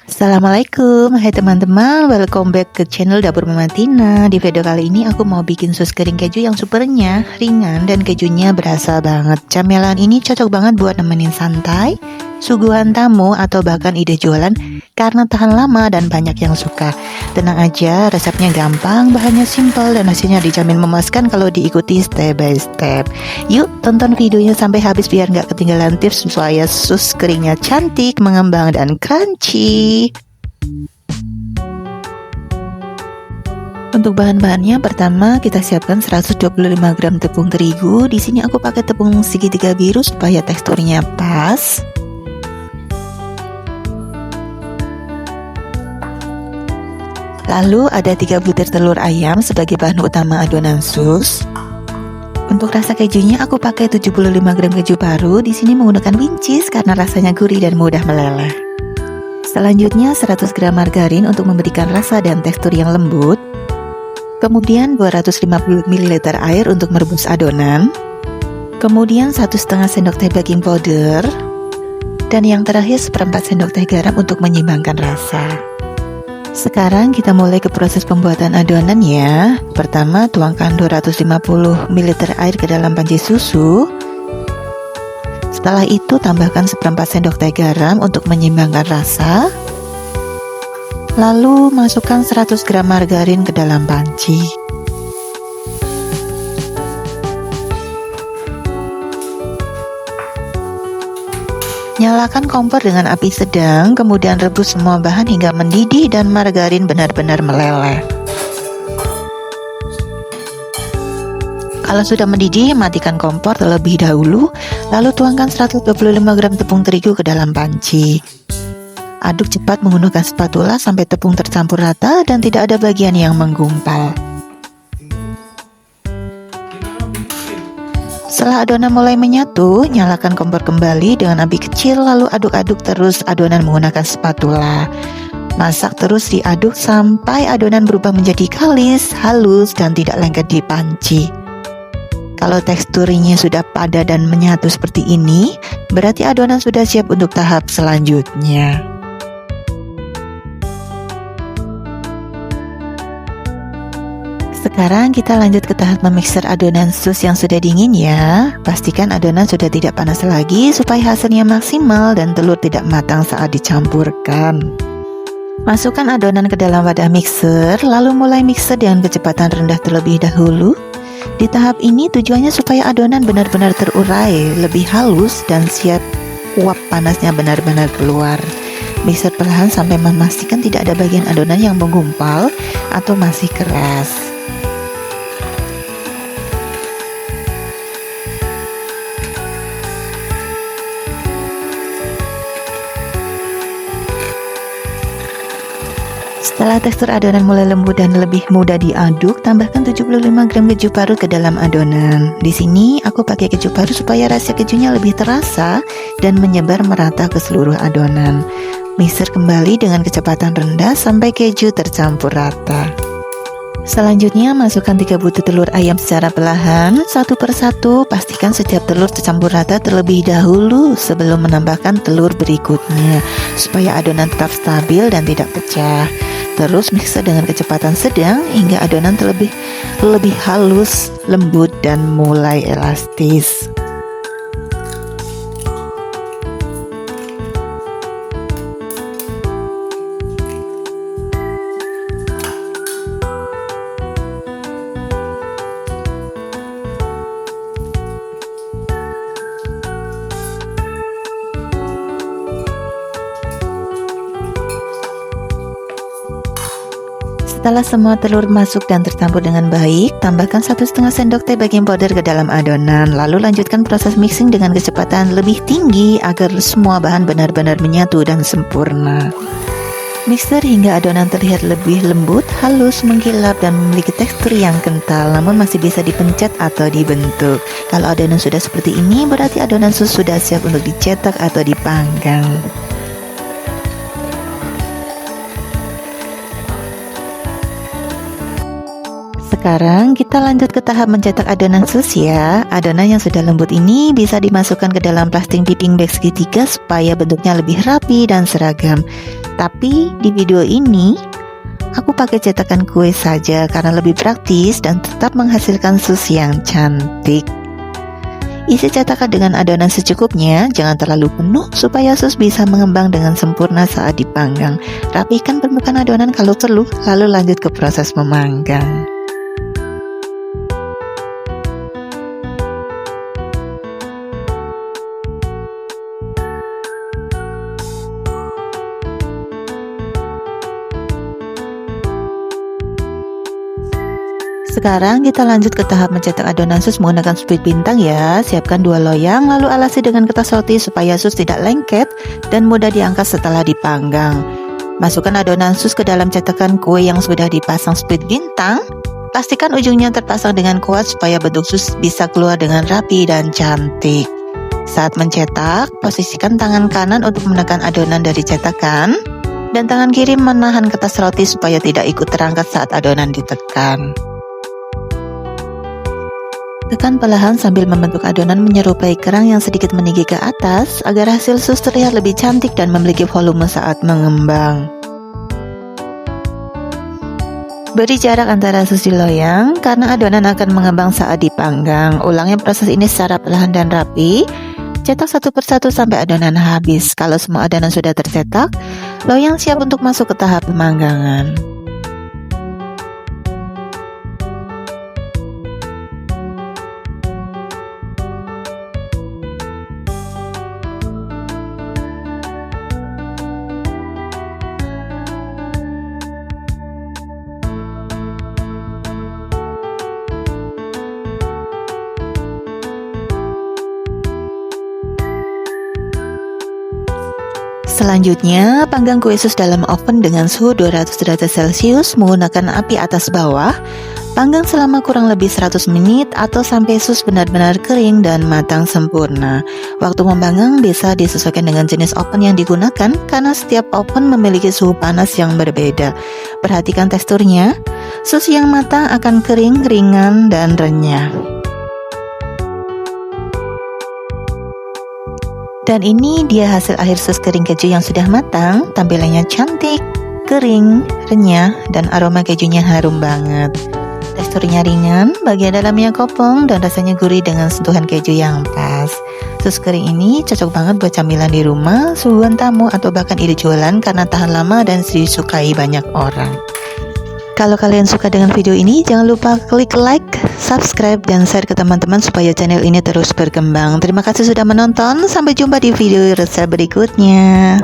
Assalamualaikum, hai teman-teman, welcome back ke channel Dapur Mama Tina. Di video kali ini aku mau bikin sus kering keju yang supernya ringan dan kejunya berasa banget. Camilan ini cocok banget buat nemenin santai, suguhan tamu, atau bahkan ide jualan karena tahan lama dan banyak yang suka. Tenang aja, resepnya gampang, bahannya simple, dan hasilnya dijamin memuaskan kalau diikuti step by step. Yuk tonton videonya sampai habis biar nggak ketinggalan tips supaya sus keringnya cantik, mengembang, dan crunchy. Untuk bahan-bahannya, pertama kita siapkan 125 gram tepung terigu. Di sini aku pakai tepung segitiga biru supaya teksturnya pas. Lalu ada 3 butir telur ayam sebagai bahan utama adonan sus. Untuk rasa kejunya aku pakai 75 gram keju paru. Di sini menggunakan wincis karena rasanya gurih dan mudah meleleh. Selanjutnya 100 gram margarin untuk memberikan rasa dan tekstur yang lembut. Kemudian 250 ml air untuk merebus adonan. Kemudian 1,5 sendok teh baking powder. Dan yang terakhir 1/4 sendok teh garam untuk menyeimbangkan rasa. Sekarang kita mulai ke proses pembuatan adonan ya. Pertama, tuangkan 250 ml air ke dalam panci susu. Setelah itu tambahkan 1/4 sendok teh garam untuk menyeimbangkan rasa. Lalu masukkan 100 gram margarin ke dalam panci. Nyalakan kompor dengan api sedang, kemudian rebus semua bahan hingga mendidih dan margarin benar-benar meleleh. Kalau sudah mendidih, matikan kompor terlebih dahulu, lalu tuangkan 125 gram tepung terigu ke dalam panci. Aduk cepat menggunakan spatula sampai tepung tercampur rata dan tidak ada bagian yang menggumpal. Setelah adonan mulai menyatu, nyalakan kompor kembali dengan api kecil, lalu aduk-aduk terus adonan menggunakan spatula. Masak terus diaduk sampai adonan berubah menjadi kalis, halus, dan tidak lengket di panci. Kalau teksturnya sudah padat dan menyatu seperti ini, berarti adonan sudah siap untuk tahap selanjutnya. Sekarang kita lanjut ke tahap memixer adonan sus yang sudah dingin ya. Pastikan adonan sudah tidak panas lagi supaya hasilnya maksimal dan telur tidak matang saat dicampurkan. Masukkan adonan ke dalam wadah mixer, lalu mulai mixer dengan kecepatan rendah terlebih dahulu. Di tahap ini tujuannya supaya adonan benar-benar terurai, lebih halus, dan siap uap panasnya benar-benar keluar. Mixer perlahan sampai memastikan tidak ada bagian adonan yang menggumpal atau masih keras. Setelah tekstur adonan mulai lembut dan lebih mudah diaduk, tambahkan 75 gram keju parut ke dalam adonan. Di sini aku pakai keju parut supaya rasa kejunya lebih terasa dan menyebar merata ke seluruh adonan. Mixer kembali dengan kecepatan rendah sampai keju tercampur rata. Selanjutnya masukkan 3 butir telur ayam secara perlahan, satu persatu. Pastikan setiap telur tercampur rata terlebih dahulu sebelum menambahkan telur berikutnya, supaya adonan tetap stabil dan tidak pecah. Terus mixer dengan kecepatan sedang hingga adonan lebih halus, lembut, dan mulai elastis. Setelah semua telur masuk dan tercampur dengan baik, tambahkan 1,5 sendok teh baking powder ke dalam adonan. Lalu lanjutkan proses mixing dengan kecepatan lebih tinggi agar semua bahan benar-benar menyatu dan sempurna. Mixer hingga adonan terlihat lebih lembut, halus, mengkilap, dan memiliki tekstur yang kental, namun masih bisa dipencet atau dibentuk. Kalau adonan sudah seperti ini, berarti adonan sus sudah siap untuk dicetak atau dipanggang. Sekarang kita lanjut ke tahap mencetak adonan sus ya. Adonan yang sudah lembut ini bisa dimasukkan ke dalam plastik dipping bag segitiga supaya bentuknya lebih rapi dan seragam. Tapi di video ini aku pakai cetakan kue saja karena lebih praktis dan tetap menghasilkan sus yang cantik. Isi cetakan dengan adonan secukupnya, jangan terlalu penuh supaya sus bisa mengembang dengan sempurna saat dipanggang. Rapikan permukaan adonan kalau perlu, lalu lanjut ke proses memanggang. Sekarang kita lanjut ke tahap mencetak adonan sus menggunakan split bintang ya. Siapkan 2 loyang lalu alasi dengan kertas roti supaya sus tidak lengket dan mudah diangkat setelah dipanggang. Masukkan adonan sus ke dalam cetakan kue yang sudah dipasang split bintang. Pastikan ujungnya terpasang dengan kuat supaya bentuk sus bisa keluar dengan rapi dan cantik. Saat mencetak, posisikan tangan kanan untuk menekan adonan dari cetakan dan tangan kiri menahan kertas roti supaya tidak ikut terangkat saat adonan ditekan. Tekan perlahan sambil membentuk adonan menyerupai kerang yang sedikit meninggi ke atas agar hasil sus terlihat lebih cantik dan memiliki volume saat mengembang. Beri jarak antara sus di loyang karena adonan akan mengembang saat dipanggang. Ulangi proses ini secara perlahan dan rapi. Cetak satu persatu sampai adonan habis. Kalau semua adonan sudah tercetak, loyang siap untuk masuk ke tahap pemanggangan. Selanjutnya, panggang kue sus dalam oven dengan suhu 200 derajat Celcius menggunakan api atas bawah. Panggang selama kurang lebih 100 menit atau sampai sus benar-benar kering dan matang sempurna. Waktu memanggang bisa disesuaikan dengan jenis oven yang digunakan karena setiap oven memiliki suhu panas yang berbeda. Perhatikan teksturnya, sus yang matang akan kering, ringan, dan renyah. Dan ini dia hasil akhir sus kering keju yang sudah matang. Tampilannya cantik, kering, renyah, dan aroma kejunya harum banget. Teksturnya ringan, bagian dalamnya kopong, dan rasanya gurih dengan sentuhan keju yang pas. Sus kering ini cocok banget buat camilan di rumah, suguhan tamu, atau bahkan ide jualan karena tahan lama dan disukai banyak orang. Kalau kalian suka dengan video ini, jangan lupa klik like, subscribe, dan share ke teman-teman supaya channel ini terus berkembang. Terima kasih sudah menonton, sampai jumpa di video resep berikutnya.